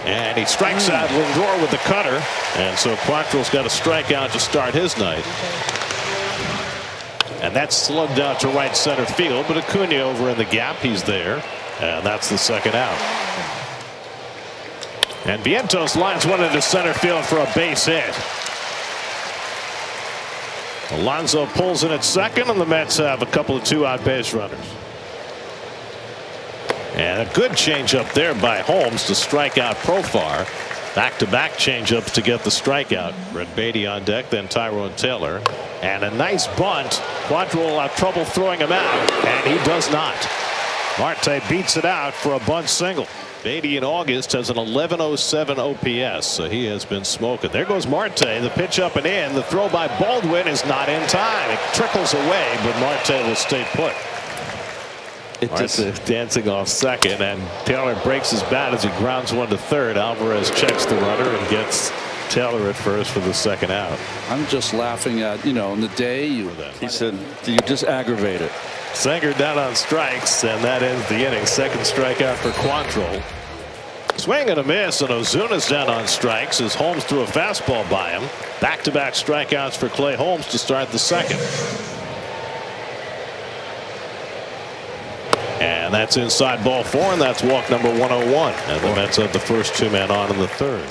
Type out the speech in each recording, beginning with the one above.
And he strikes out Lindor with the cutter, and so Quantrill's got a strikeout to start his night. And that's slugged out to right center field, but Acuna over in the gap, he's there, and that's the second out. And Vientos lines one into center field for a base hit. Alonso pulls in at second, and the Mets have a couple of two-out base runners. And a good changeup there by Holmes to strike out Profar. Back-to-back changeups to get the strikeout. Brett Beatty on deck, then Tyrone Taylor. And a nice bunt. Quantrill will have trouble throwing him out, and he does not. Marte beats it out for a bunt single. Beatty in August has an 1107 OPS, so he has been smoking. There goes Marte. The pitch up and in. The throw by Baldwin is not in time. It trickles away, but Marte will stay put. Marte dancing off second, and Taylor breaks his bat as he grounds one to third. Alvarez checks the runner and gets Taylor at first for the second out. I'm just laughing at, in the day he said you just aggravate it. Sanger down on strikes, and that ends the inning. Second strikeout for Quantrill. Swing and a miss, and Ozuna's down on strikes as Holmes threw a fastball by him. Back-to-back strikeouts for Clay Holmes to start the second. And that's inside ball four, and that's walk number 101. And the Mets have the first two men on in the third.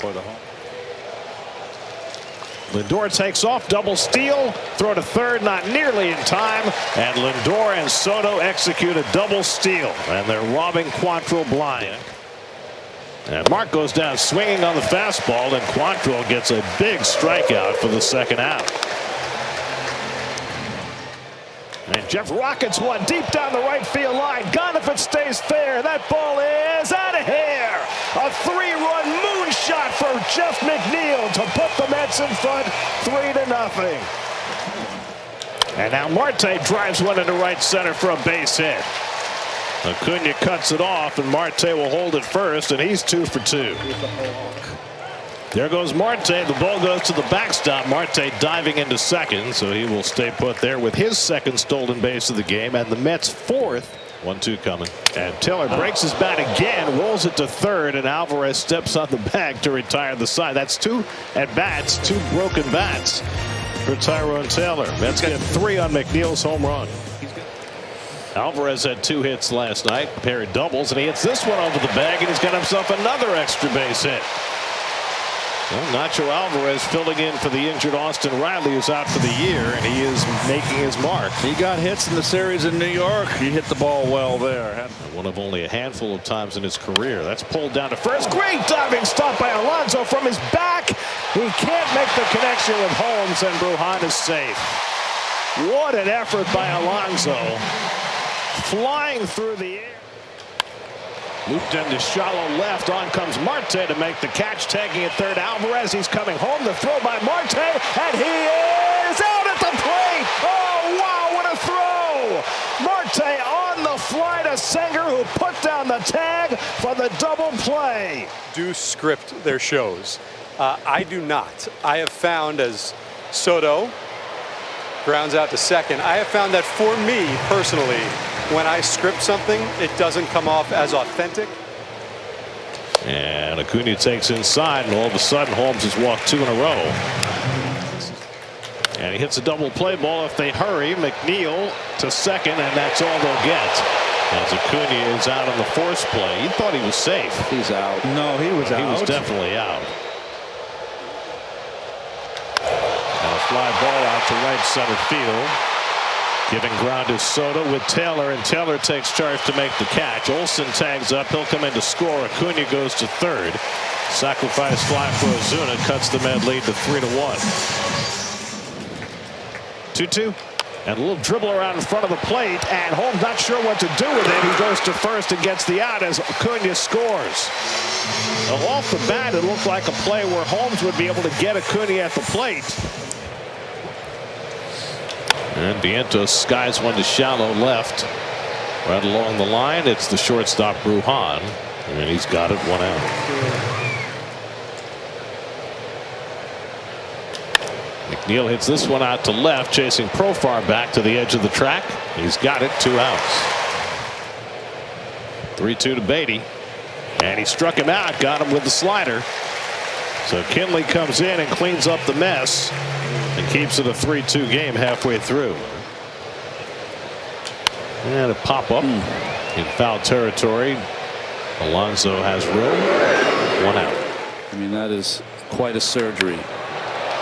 Lindor takes off, double steal, throw to third, not nearly in time, and Lindor and Soto execute a double steal, and they're robbing Quantrill blind. And Mark goes down swinging on the fastball, and Quantrill gets a big strikeout for the second out. And Jeff rockets one deep down the right field line. Gone if it stays fair. That ball is out of here. A three-run moonshot for Jeff McNeil to put the Mets in front 3-0. And now Marte drives one into right center for a base hit. Acuna cuts it off, and Marte will hold it first, and he's 2 for 2. There goes Marte. The ball goes to the backstop. Marte diving into second, so he will stay put there with his second stolen base of the game, and the Mets' fourth. 1-2 coming. And Taylor breaks his bat again, rolls it to third, and Alvarez steps on the bag to retire the side. That's 2 at-bats, 2 broken bats for Tyrone Taylor. Mets get 3 on McNeil's home run. Alvarez had 2 hits last night, a pair of doubles, and he hits this one over the bag, and he's got himself another extra base hit. Well, Nacho Alvarez filling in for the injured Austin Riley, who's out for the year, and he is making his mark. He got hits in the series in New York. He hit the ball well there. One of only a handful of times in his career. That's pulled down to first. Great diving stop by Alonso from his back. He can't make the connection with Holmes, and Brujan is safe. What an effort by Alonso. Flying through the air. Looped into shallow left. On comes Marte to make the catch. Tagging at third. Alvarez. He's coming home. The throw by Marte. And he is out at the plate. Oh, wow. What a throw. Marte on the fly to Sanger, who put down the tag for the double play. Do script their shows. I do not. I have found, as Soto grounds out to second, I have found that for me personally, when I script something, it doesn't come off as authentic. And Acuna takes inside, and all of a sudden Holmes has walked 2 in a row. And he hits a double play ball if they hurry. McNeil to second, and that's all they'll get. As Acuna is out on the force play. He thought he was safe. He's out. No, he was out. He was definitely out. And a fly ball out to right center field. Giving ground to Soto with Taylor, and Taylor takes charge to make the catch. Olsen tags up. He'll come in to score. Acuna goes to third. Sacrifice fly for Ozuna cuts the Met lead to 3-1. 2-2. And a little dribble around in front of the plate, and Holmes not sure what to do with it. He goes to first and gets the out as Acuna scores. Now, off the bat, it looked like a play where Holmes would be able to get Acuna at the plate. And Vientos skies one to shallow left. Right along the line, it's the shortstop Brujan, and he's got it, 1 out. McNeil hits this one out to left, chasing Profar back to the edge of the track. He's got it, 2 outs. 3-2 to Beatty. And he struck him out, got him with the slider. So Kinley comes in and cleans up the mess and keeps it a 3-2 game halfway through. And a pop up in foul territory. Alonso has room. 1 out. I mean, that is quite a surgery.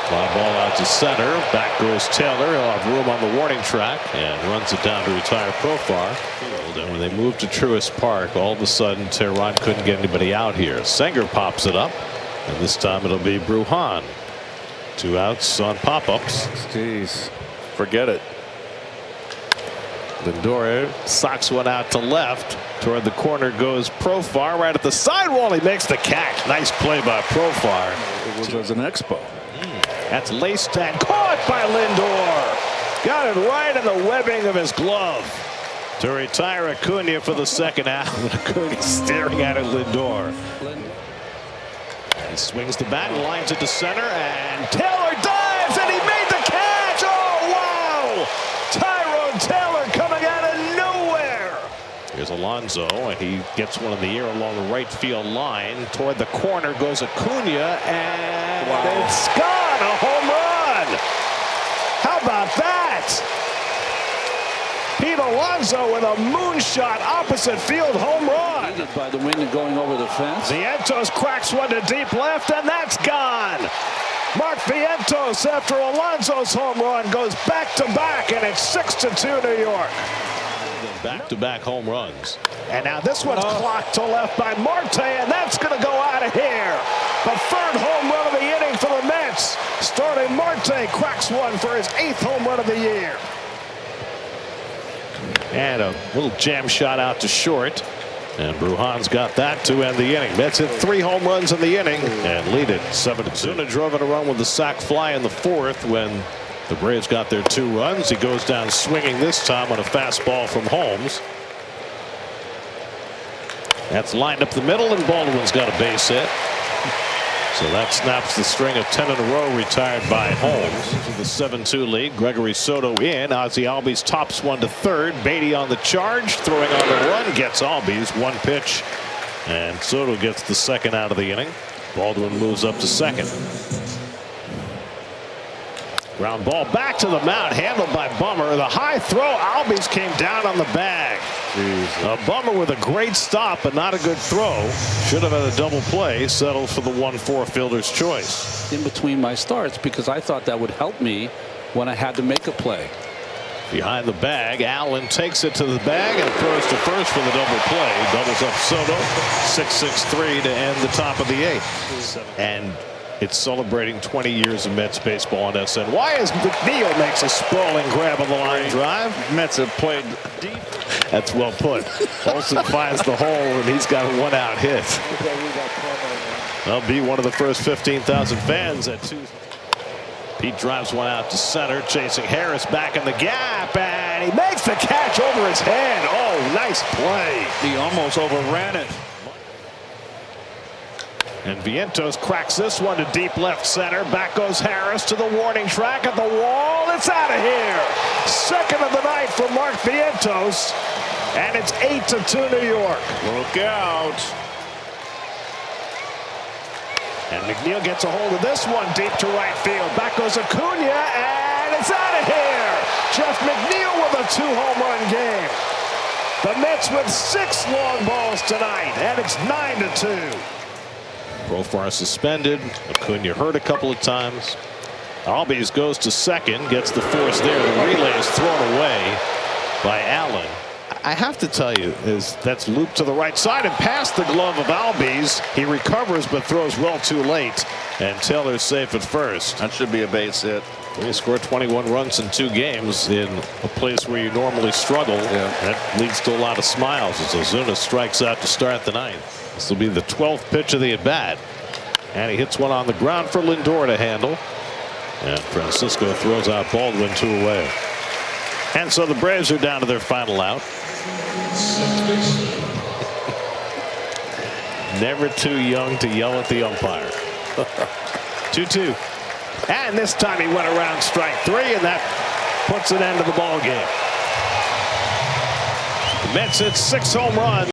Fly ball out to center. Back goes Taylor. He'll have room on the warning track and runs it down to retire Profar. And when they moved to Truist Park, all of a sudden Tehran couldn't get anybody out here. Sanger pops it up, and this time it'll be Bruhan. 2 outs on pop-ups. Jeez, forget it. Lindor socks one out to left. Toward the corner goes Profar. Right at the sidewall, he makes the catch. Nice play by Profar. It was an expo. That's laced and caught by Lindor. Got it right in the webbing of his glove to retire Acuna for the 2nd out. Acuna staring at it, Lindor. He swings the bat and lines it to center, and Taylor dives, and he made the catch. Oh, wow! Tyrone Taylor coming out of nowhere. Here's Alonso, and he gets one in the air along the right field line. Toward the corner goes Acuna, and it's gone. A home run. How about that? Pete Alonso with a moonshot opposite field home run. By the wind and going over the fence. Vientos cracks one to deep left, and that's gone. Mark Vientos, after Alonso's home run, goes back-to-back, and it's 6-2 New York. Back-to-back home runs. And now this one's clocked to left by Marte, and that's going to go out of here. The 3rd home run of the inning for the Mets. Starting Marte cracks one for his 8th home run of the year. And a little jam shot out to short. And Bruhan's got that to end the inning. Mets hit 3 home runs in the inning and lead it 7-2. Zuna drove it a run with the sac fly in the 4th when the Braves got their 2 runs. He goes down swinging this time on a fastball from Holmes. That's lined up the middle, and Baldwin's got a base hit. So that snaps the string of 10 in a row retired by Holmes. To the 7-2 lead. Gregory Soto in. Ozzie Albies tops one to 3rd. Beatty on the charge. Throwing on the run. Gets Albies. 1 pitch. And Soto gets the 2nd out of the inning. Baldwin moves up to 2nd. Ground ball back to the mound. Handled by Bummer. The high throw. Albies came down on the bag. A Bummer with a great stop, but not a good throw. Should have had a double play. Settled for the 1-4 fielder's choice. In between my starts, because I thought that would help me when I had to make a play. Behind the bag, Allen takes it to the bag and throws to first for the double play. Doubles up Soto. 6-6-3 to end the top of the 8th. And it's celebrating 20 years of Mets baseball on SN. Why is McNeil makes a sprawling grab on the line drive? Mets have played deep. That's well put. Olsen finds the hole, and he's got a 1-out hit. They'll be one of the first 15,000 fans at 2. Pete drives one out to center, chasing Harris back in the gap, and he makes the catch over his head. Oh, nice play. He almost overran it. And Vientos cracks this one to deep left center. Back goes Harris to the warning track at the wall. It's out of here. 2nd of the night for Mark Vientos. And it's 8-2 New York. Look out. And McNeil gets a hold of this one deep to right field. Back goes Acuna, and it's out of here. Jeff McNeil with a 2-home run game. The Mets with 6 long balls tonight, and it's 9-2. Profar suspended. Acuna hurt a couple of times. Albies goes to 2nd, gets the force there. The relay is thrown away by Allen. I have to tell you, that's looped to the right side and past the glove of Albies. He recovers but throws well too late, and Taylor's safe at first. That should be a base hit. He scored 21 runs in 2 games in a place where you normally struggle. That leads to a lot of smiles as Ozuna strikes out to start the 9th. This will be the 12th pitch of the at-bat. And he hits one on the ground for Lindor to handle. And Francisco throws out Baldwin 2 away. And so the Braves are down to their final out. Never too young to yell at the umpire. 2-2. And this time he went around strike 3, and that puts an end to the ball game. The Mets hit 6 home runs.